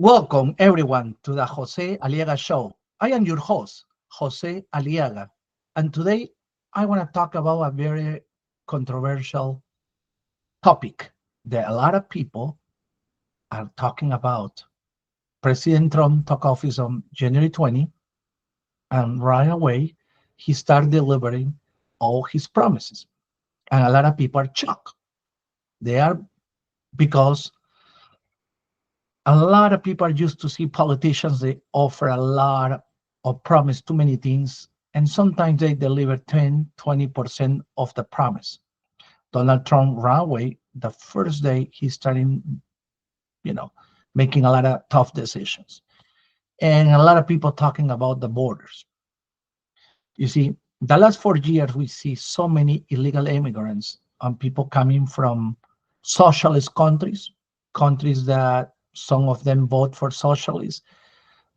Welcome everyone to the Jose Aliaga Show. I am your host, Jose Aliaga, and today I want to talk about a very controversial topic that a lot of people are talking about. President Trump took office on January 20, and right away he started delivering all his promises. And a lot of people are shocked. They are because a lot of people are used to see politicians, they offer a lot of promise, too many things, and sometimes they deliver 10, 20% of the promise. Donald Trump ran away the first day he started, you know, making a lot of tough decisions. And a lot of people talking about the borders. You see, the last 4 years, we see so many illegal immigrants and people coming from socialist countries, countries that some of them vote for socialists.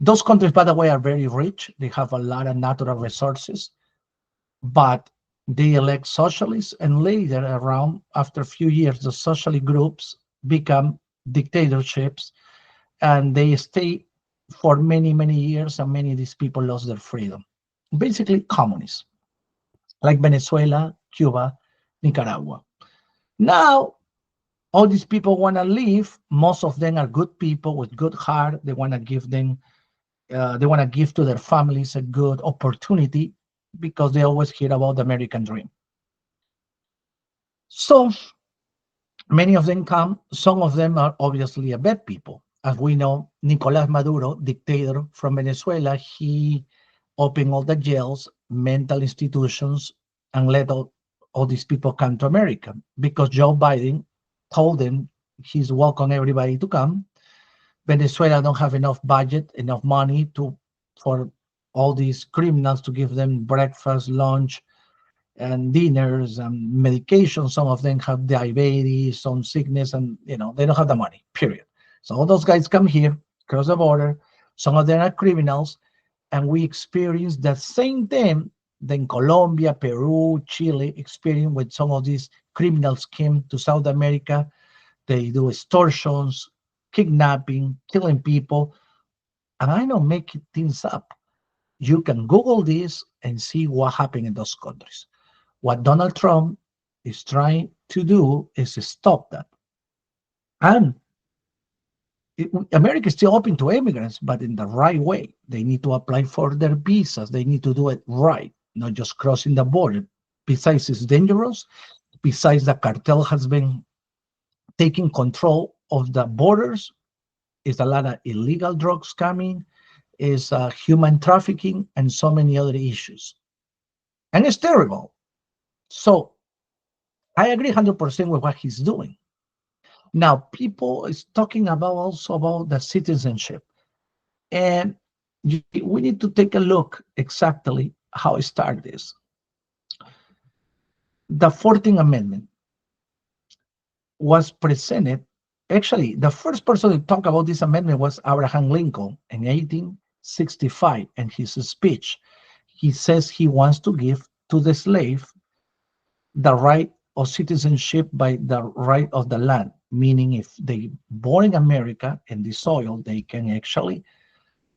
Those countries, by the way, are very rich. They have a lot of natural resources, but they elect socialists, and later, around after a few years, the socialist groups become dictatorships, and they stay for many, many years, and many of these people lost their freedom. Basically, communists like Venezuela, Cuba, Nicaragua. Now, all these people want to leave. Most of them are good people with good heart. They want to give them they want to give to their families a good opportunity because they always hear about the American dream. So many of them come. Some of them are obviously a bad people. As we know, Nicolas Maduro, dictator from Venezuela, he opened all the jails, mental institutions, and let all these people come to America because Joe Biden told them he's welcome everybody to come. Venezuela don't have enough budget, enough money for all these criminals to give them breakfast, lunch, and dinners and medication. Some of them have diabetes, some sickness, and they don't have the money. Period. So all those guys come here, cross the border. Some of them are criminals, and we experience the same thing that Colombia, Peru, Chile experience when some of these criminals came to South America. They do extortions, kidnapping, killing people. And I don't make things up. You can Google this and see what happened in those countries. What Donald Trump is trying to do is to stop that. And America is still open to immigrants, but in the right way. They need to apply for their visas. They need to do it right, not just crossing the border. Besides, it's dangerous. Besides, the cartel has been taking control of the borders. Is a lot of illegal drugs coming, is human trafficking, and so many other issues. And it's terrible. So I agree 100% with what he's doing. Now, people is talking about also about the citizenship. And we need to take a look exactly how it started this. The 14th Amendment was presented. Actually, the first person to talk about this amendment was Abraham Lincoln in 1865. In his speech, he says he wants to give to the slave the right of citizenship by the right of the land, meaning if they born in America in the soil, they can actually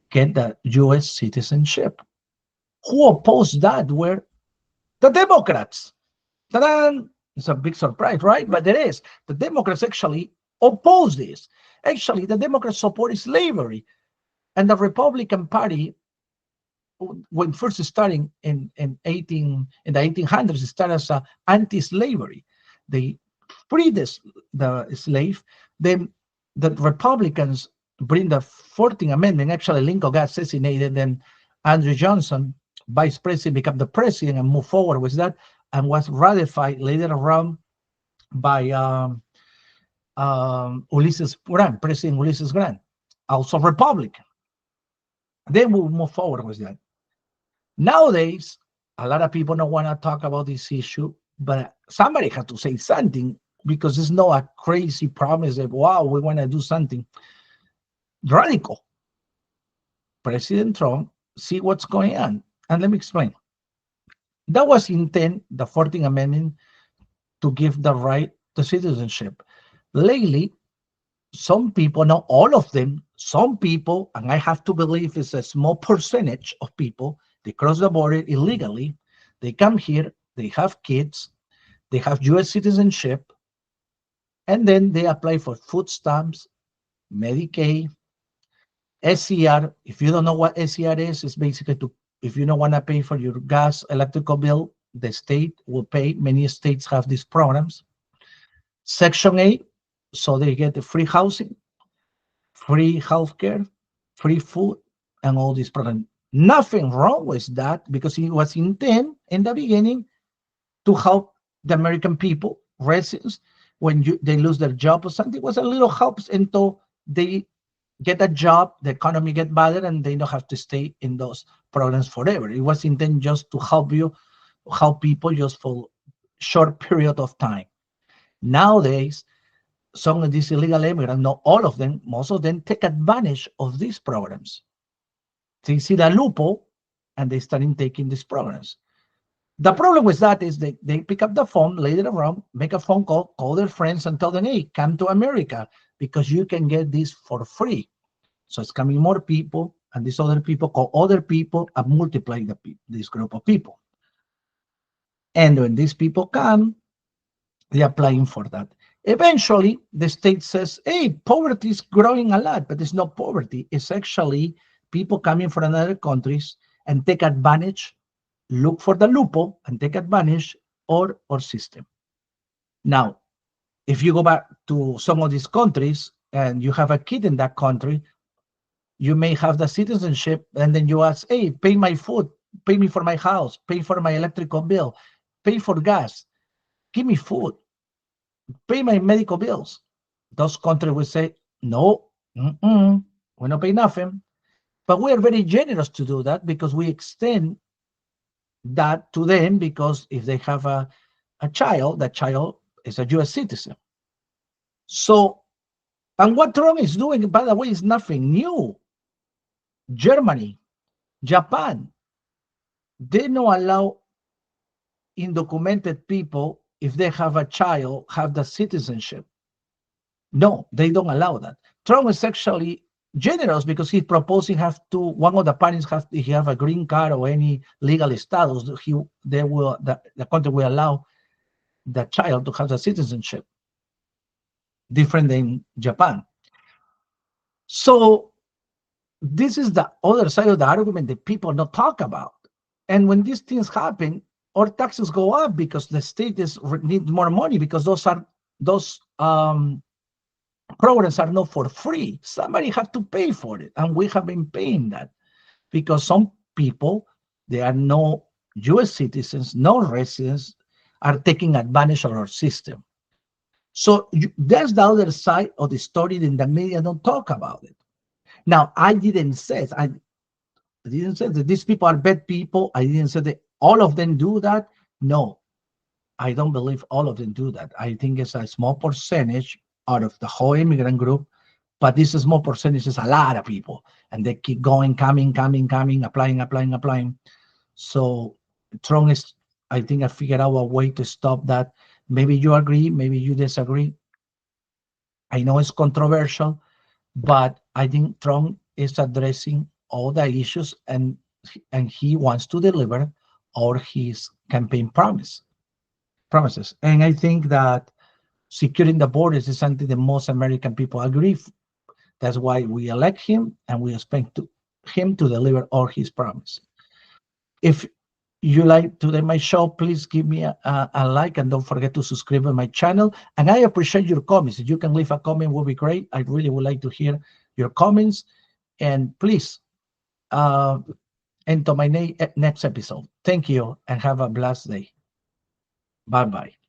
get the U.S. citizenship. Who opposed that were the Democrats. Ta-da! It's a big surprise, right? But it is. The Democrats actually oppose this. Actually, the Democrats support slavery. And the Republican Party, when first starting in the 1800s, started as anti-slavery. They freed the slave. Then the Republicans bring the 14th Amendment. Actually, Lincoln got assassinated, and Andrew Johnson, vice president, became the president and moved forward with that, and was ratified later around by Ulysses Grant, President Ulysses Grant, also Republican. Then we'll move forward with that. Nowadays, a lot of people don't want to talk about this issue, but somebody had to say something because it's not a crazy promise that, wow, we want to do something radical. President Trump, see what's going on. And let me explain. That was intent, the 14th Amendment, to give the right to citizenship. Lately, some people, not all of them, some people, and I have to believe it's a small percentage of people, they cross the border illegally, they come here, they have kids, they have US citizenship, and then they apply for food stamps, Medicaid, SCR. If you don't know what SCR is, it's basically to, if you don't want to pay for your gas, electrical bill, the state will pay. Many states have these programs. Section 8, so they get the free housing, free healthcare, free food, and all these programs. Nothing wrong with that because it was intent in the beginning to help the American people, residents, when they lose their job or something. It was a little helps until they get a job, the economy get better, and they don't have to stay in those programs forever. It was intended just to help you, help people just for short period of time. Nowadays, some of these illegal immigrants, not all of them, most of them take advantage of these programs. They see the loophole and they start taking these programs. The problem with that is they pick up the phone later around, make a phone call their friends and tell them, hey, come to America because you can get this for free. So it's coming more people, and these other people call other people and multiply this group of people. And when these people come, they're applying for that. Eventually, the state says, hey, poverty is growing a lot, but it's not poverty. It's actually people coming from other countries and take advantage, look for the loophole and take advantage or system. Now, if you go back to some of these countries and you have a kid in that country, you may have the citizenship and then you ask, hey, pay my food, pay me for my house, pay for my electrical bill, pay for gas, give me food, pay my medical bills. Those countries will say, no, we don't pay nothing. But we are very generous to do that because we extend that to them because if they have a child, that child is a US citizen. So, and what Trump is doing, by the way, is nothing new. Germany, Japan, they don't allow undocumented people, if they have a child, have the citizenship. No, they don't allow that. Trump is actually generous because he's proposing have to one of the parents have to have a green card or any legal status. The country will allow the child to have the citizenship, different than Japan. So this is the other side of the argument that people don't talk about. And when these things happen, our taxes go up because the state need more money because those programs are not for free. Somebody have to pay for it, and we have been paying that because some people, they are no U.S. citizens, no residents, are taking advantage of our system. So that's the other side of the story that the media don't talk about it. Now, I didn't say that these people are bad people. I didn't say that all of them do that. No, I don't believe all of them do that. I think it's a small percentage out of the whole immigrant group, but this small percentage is a lot of people, and they keep going, coming, applying. So Trump is, I think I figured out a way to stop that. Maybe you agree, maybe you disagree. I know it's controversial, but I think Trump is addressing all the issues and he wants to deliver all his campaign promises. And I think that securing the borders is something that most American people agree. That's why we elect him and we expect him to deliver all his promise. If you like today my show, please give me a like and don't forget to subscribe to my channel. And I appreciate your comments. If you can leave a comment, would be great. I really would like to hear your comments. And please, until my next episode. Thank you and have a blessed day. Bye-bye.